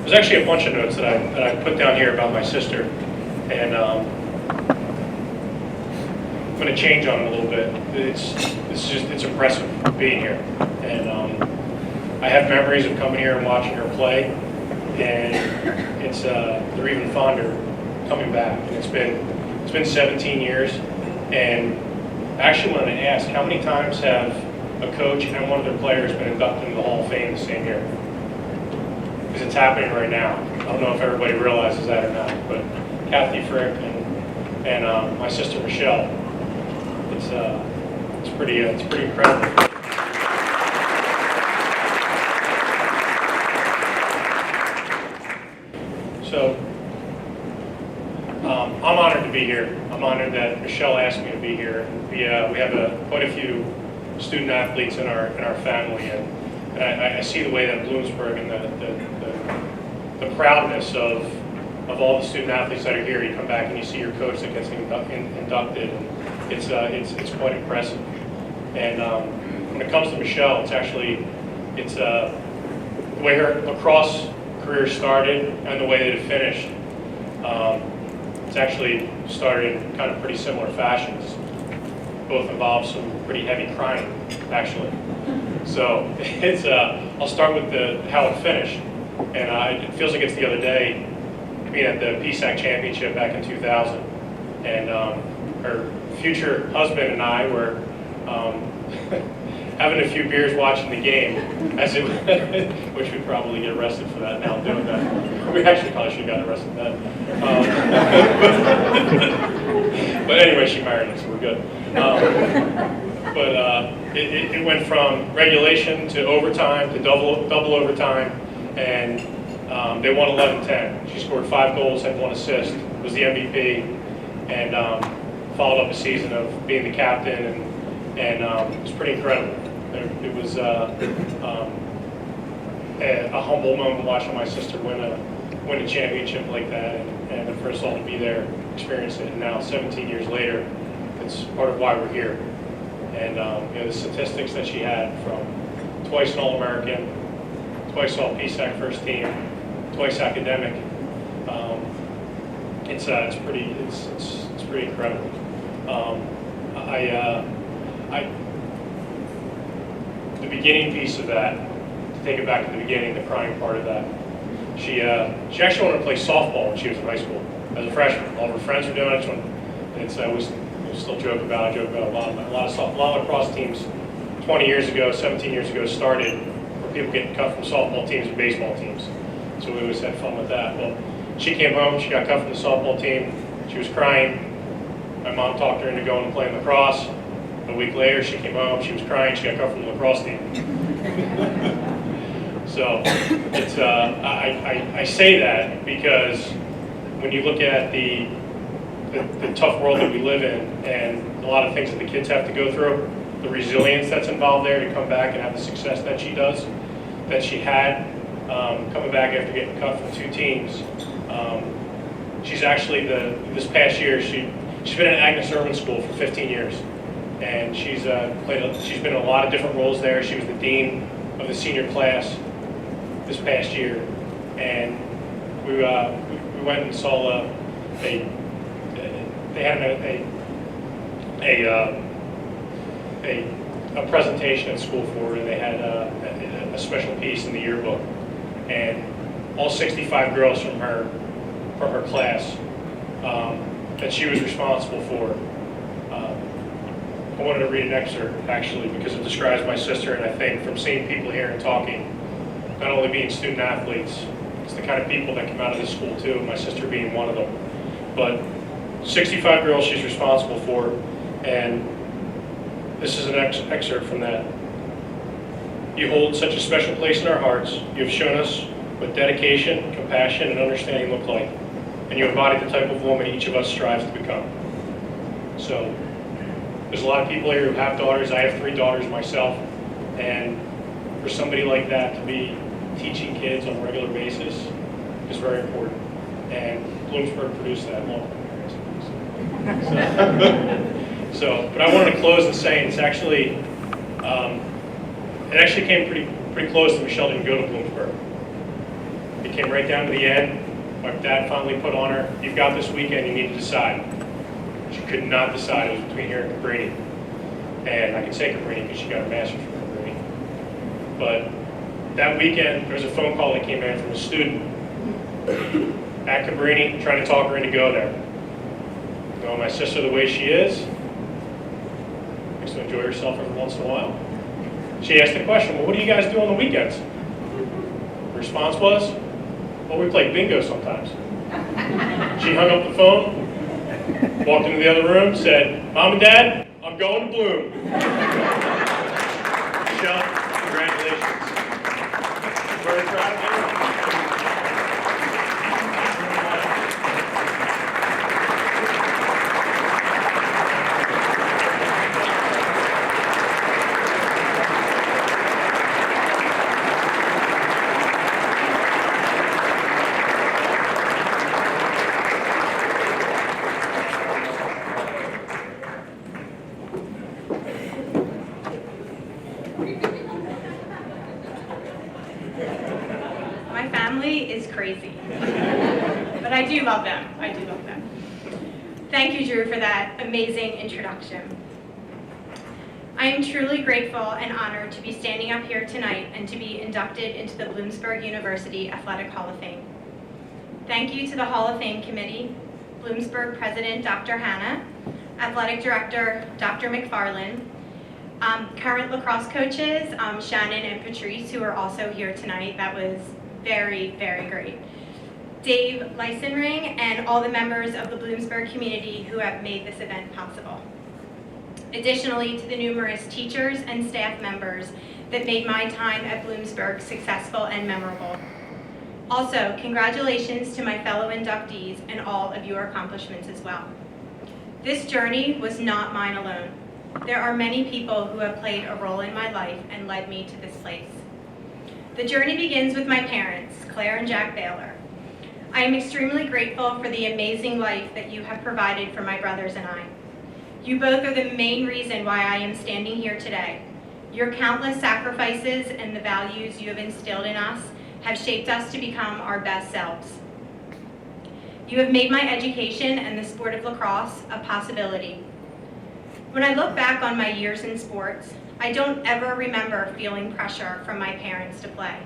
There's actually a bunch of notes that I put down here about my sister, and I'm going to change on it a little bit. It's impressive being here, and I have memories of coming here and watching her play, and they're even fonder coming back. And it's been 17 years, and I actually wanted to ask, how many times have a coach and one of their players been inducted into the Hall of Fame the same year? Because it's happening right now. I don't know if everybody realizes that or not, but Kathy Frick and my sister Michelle, it's pretty incredible. So I'm honored to be here. I'm honored that Michelle asked me to be here. We have quite a few student athletes in our family, and I see the way that Bloomsburg and the proudness of all the student athletes that are here. You come back and you see your coach that gets inducted, and it's quite impressive. And when it comes to Michelle, the way her lacrosse career started and the way that it finished. It's actually started in kind of pretty similar fashions. Both involve some pretty heavy crying, actually. So I'll start with how it finished. And it feels like it's the other day, being at the PSAC Championship back in 2000. And her future husband and I were having a few beers watching the game, which we'd probably get arrested for that now doing that. We actually probably should have got arrested then. But anyway, she married us, so we're good. It went from regulation to overtime to double overtime, and they won 11-10. She scored 5 goals, had 1 assist, was the MVP, and followed up a season of being the captain, and it was pretty incredible. It was a humble moment watching my sister win a championship like that, and for us all to be there, experience it. And now, 17 years later, it's part of why we're here. And the statistics that she had, from twice an All-American, twice All PSAC first team, twice academic. It's pretty incredible. The beginning piece of that, to take it back to the beginning, the crying part of that, she actually wanted to play softball when she was in high school as a freshman. All of her friends were doing it. We still joke about it. A lot of lacrosse teams 17 years ago started where people getting cut from softball teams and baseball teams. So we always had fun with that. Well, she came home, she got cut from the softball team, she was crying. My mom talked her into going and playing lacrosse. A week later, she came home, she was crying, she got cut from the lacrosse team. So it's I say that because when you look at the tough world that we live in, and a lot of things that the kids have to go through, the resilience that's involved there to come back and have the success that she does, that she had, coming back after getting cut from 2 teams. She's actually this past year she's been at Agnes Irwin School for 15 years, and she's been in a lot of different roles there. She was the dean of the senior class this past year, and we went and saw they had a presentation at school for her, and they had a special piece in the yearbook, and all 65 girls from her class that she was responsible for. I wanted to read an excerpt, actually, because it describes my sister, and I think from seeing people here and talking, not only being student athletes, it's the kind of people that come out of this school too, my sister being one of them. But 65 girls she's responsible for, and this is an excerpt from that. You hold such a special place in our hearts. You have shown us what dedication, compassion, and understanding look like, and you embody the type of woman each of us strives to become. So there's a lot of people here who have daughters. I have 3 daughters myself, and for somebody like that to be teaching kids on a regular basis is very important. And Bloomsburg produced that along with my parents. So, but I wanted to close in saying it actually came pretty close that Michelle didn't go to Bloomsburg. It came right down to the end. My dad finally put on her, "You've got this weekend, you need to decide." She could not decide. It was between here and Cabrini. And I can say Cabrini because she got a master's from Cabrini. But that weekend, there was a phone call that came in from a student at Cabrini trying to talk her into go there. You know, my sister, the way she is, likes to enjoy herself every once in a while. She asked the question, "Well, what do you guys do on the weekends?" The response was, "Well, we play bingo sometimes." She hung up the phone, walked into the other room, said, "Mom and Dad, I'm going to Bloom." Michelle, congratulations. Very proud of you. My family is crazy, but I do love them. I do love them. Thank you, Drew, for that amazing introduction. I am truly grateful and honored to be standing up here tonight and to be inducted into the Bloomsburg University Athletic Hall of Fame. Thank you to the Hall of Fame Committee, Bloomsburg President Dr. Hanna, Athletic Director Dr. McFarland, current lacrosse coaches Shannon and Patrice, who are also here tonight. That was very, very great. Dave Leisenring and all the members of the Bloomsburg community who have made this event possible. Additionally, to the numerous teachers and staff members that made my time at Bloomsburg successful and memorable. Also, congratulations to my fellow inductees and all of your accomplishments as well. This journey was not mine alone. There are many people who have played a role in my life and led me to this place. The journey begins with my parents, Claire and Jack Baylor. I am extremely grateful for the amazing life that you have provided for my brothers and I. You both are the main reason why I am standing here today. Your countless sacrifices and the values you have instilled in us have shaped us to become our best selves. You have made my education and the sport of lacrosse a possibility. When I look back on my years in sports, I don't ever remember feeling pressure from my parents to play.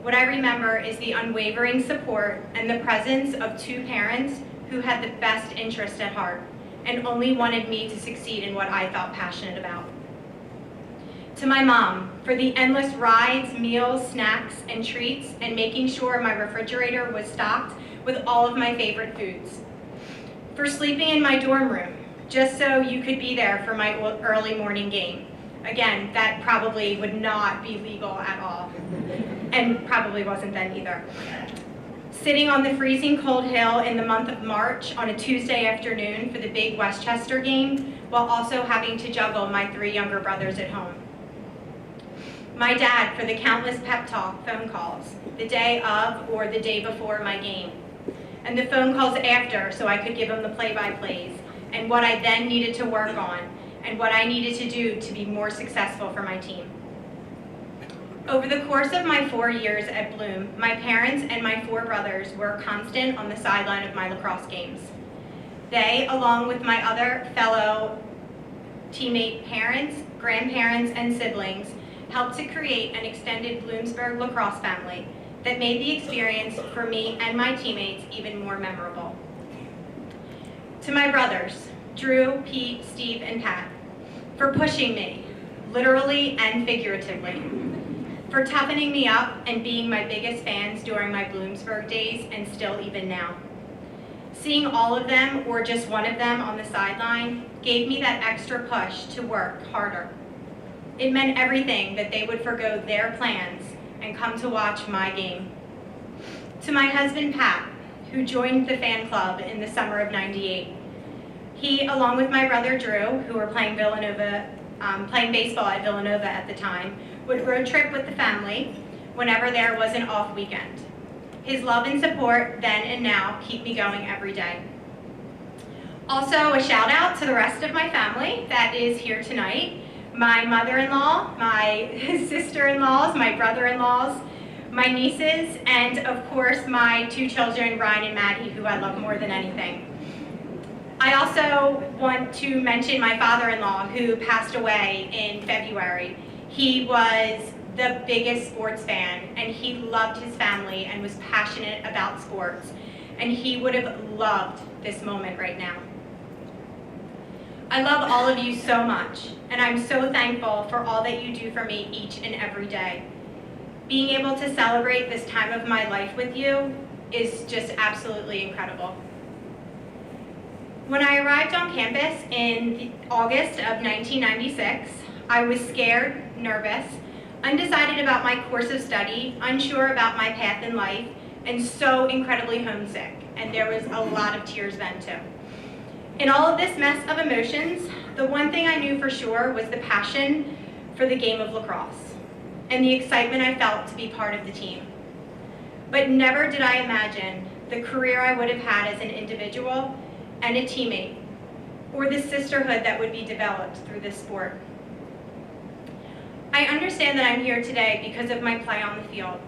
What I remember is the unwavering support and the presence of two parents who had the best interest at heart and only wanted me to succeed in what I felt passionate about. To my mom, for the endless rides, meals, snacks, and treats, and making sure my refrigerator was stocked with all of my favorite foods. For sleeping in my dorm room, just so you could be there for my early morning game. Again, that probably would not be legal at all, and probably wasn't then either. Sitting on the freezing cold hill in the month of March on a Tuesday afternoon for the big Westchester game, while also having to juggle my 3 younger brothers at home. My dad for the countless pep talk phone calls, the day of or the day before my game, and the phone calls after so I could give him the play-by-plays, and what I then needed to work on, and what I needed to do to be more successful for my team. Over the course of my 4 years at Bloom, my parents and my 4 brothers were constant on the sideline of my lacrosse games. They, along with my other fellow teammate parents, grandparents, and siblings, helped to create an extended Bloomsburg lacrosse family that made the experience for me and my teammates even more memorable. To my brothers, Drew, Pete, Steve, and Pat, for pushing me, literally and figuratively, for toughening me up and being my biggest fans during my Bloomsburg days and still even now. Seeing all of them, or just one of them on the sideline, gave me that extra push to work harder. It meant everything that they would forgo their plans and come to watch my game. To my husband, Pat, who joined the fan club in the summer of '98. He, along with my brother Drew, who were playing baseball at Villanova at the time, would road trip with the family whenever there was an off weekend. His love and support then and now keep me going every day. Also, a shout out to the rest of my family that is here tonight. My mother-in-law, my sister-in-laws, my brother-in-laws, my nieces, and of course my 2 children, Ryan and Maddie, who I love more than anything. I also want to mention my father-in-law, who passed away in February. He was the biggest sports fan, and he loved his family and was passionate about sports, and he would have loved this moment right now. I love all of you so much, and I'm so thankful for all that you do for me each and every day. Being able to celebrate this time of my life with you is just absolutely incredible. When I arrived on campus in August of 1996, I was scared, nervous, undecided about my course of study, unsure about my path in life, and so incredibly homesick. And there was a lot of tears then too. In all of this mess of emotions, the one thing I knew for sure was the passion for the game of lacrosse and the excitement I felt to be part of the team. But never did I imagine the career I would have had as an individual and a teammate, or the sisterhood that would be developed through this sport. I understand that I'm here today because of my play on the field,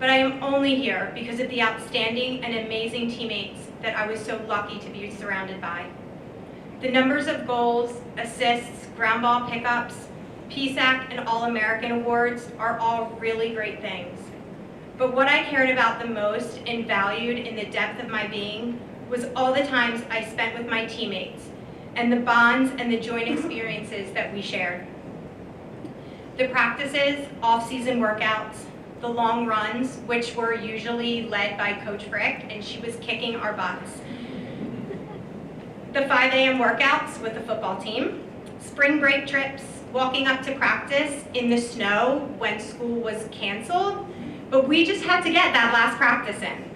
but I am only here because of the outstanding and amazing teammates that I was so lucky to be surrounded by. The numbers of goals, assists, ground ball pickups, PSAC, and All-American awards are all really great things. But what I cared about the most and valued in the depth of my being was all the times I spent with my teammates and the bonds and the joint experiences that we shared. The practices, off-season workouts, the long runs, which were usually led by Coach Frick, and she was kicking our butts. The 5 a.m. workouts with the football team, spring break trips, walking up to practice in the snow when school was canceled, but we just had to get that last practice in.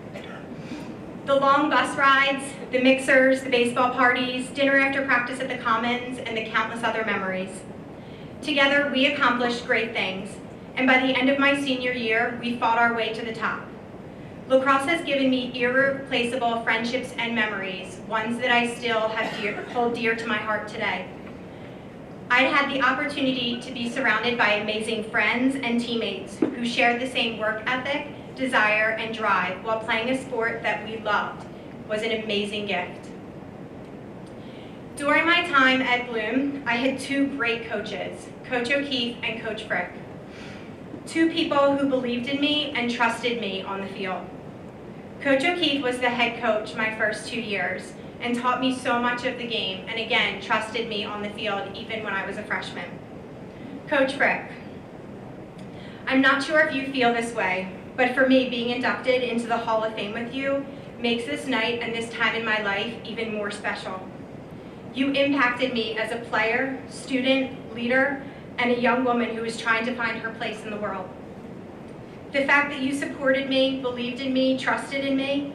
The long bus rides, the mixers, the baseball parties, dinner after practice at the Commons, and the countless other memories. Together, we accomplished great things, and by the end of my senior year, we fought our way to the top. Lacrosse has given me irreplaceable friendships and memories, ones that I still hold dear to my heart today. I had the opportunity to be surrounded by amazing friends and teammates who shared the same work ethic, desire, and drive while playing a sport that we loved was an amazing gift. During my time at Bloom, I had 2 great coaches, Coach O'Keefe and Coach Frick. 2 people who believed in me and trusted me on the field. Coach O'Keefe was the head coach my first 2 years and taught me so much of the game, and again, trusted me on the field even when I was a freshman. Coach Frick. I'm not sure if you feel this way, but for me, being inducted into the Hall of Fame with you makes this night and this time in my life even more special. You impacted me as a player, student, leader, and a young woman who was trying to find her place in the world. The fact that you supported me, believed in me, trusted in me,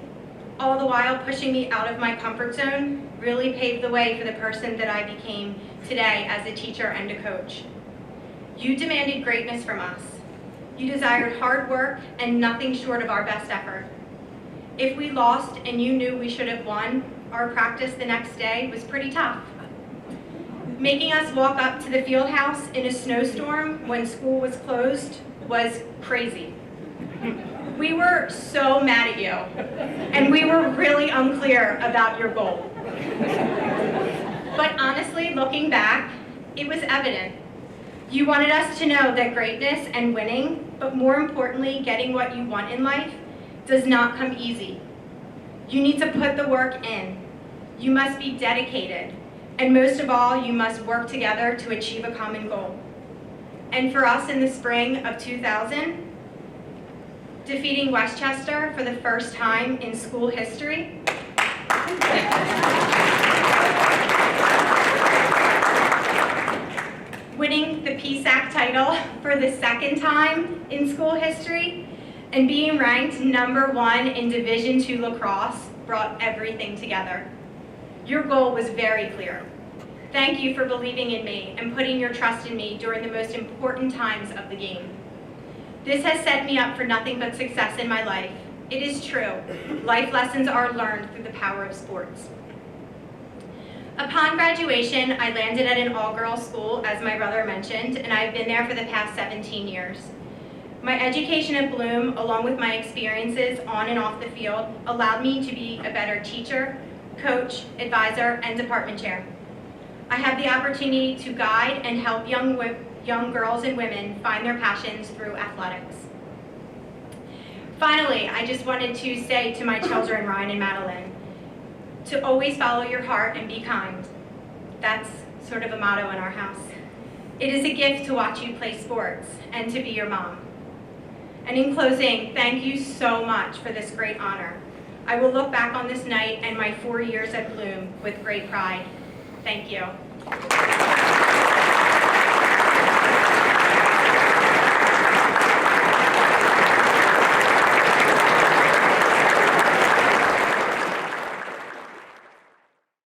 all the while pushing me out of my comfort zone, really paved the way for the person that I became today as a teacher and a coach. You demanded greatness from us. You desired hard work and nothing short of our best effort. If we lost and you knew we should have won, our practice the next day was pretty tough. Making us walk up to the field house in a snowstorm when school was closed was crazy. We were so mad at you, and we were really unclear about your goal. But honestly, looking back, it was evident. You wanted us to know that greatness and winning, but more importantly, getting what you want in life, does not come easy. You need to put the work in. You must be dedicated. And most of all, you must work together to achieve a common goal. And for us in the spring of 2000, defeating Westchester for the first time in school history, winning the PSAC title for the second time in school history, and being ranked #1 in Division II lacrosse brought everything together. Your goal was very clear. Thank you for believing in me and putting your trust in me during the most important times of the game. This has set me up for nothing but success in my life. It is true. Life lessons are learned through the power of sports. Upon graduation, I landed at an all-girls school, as my brother mentioned, and I've been there for the past 17 years. My education at Bloom, along with my experiences on and off the field, allowed me to be a better teacher, coach, advisor, and department chair. I have the opportunity to guide and help young girls and women find their passions through athletics. Finally, I just wanted to say to my children, Ryan and Madeline, to always follow your heart and be kind. That's sort of a motto in our house. It is a gift to watch you play sports and to be your mom. And in closing, thank you so much for this great honor. I will look back on this night and my 4 years at Bloom with great pride. Thank you.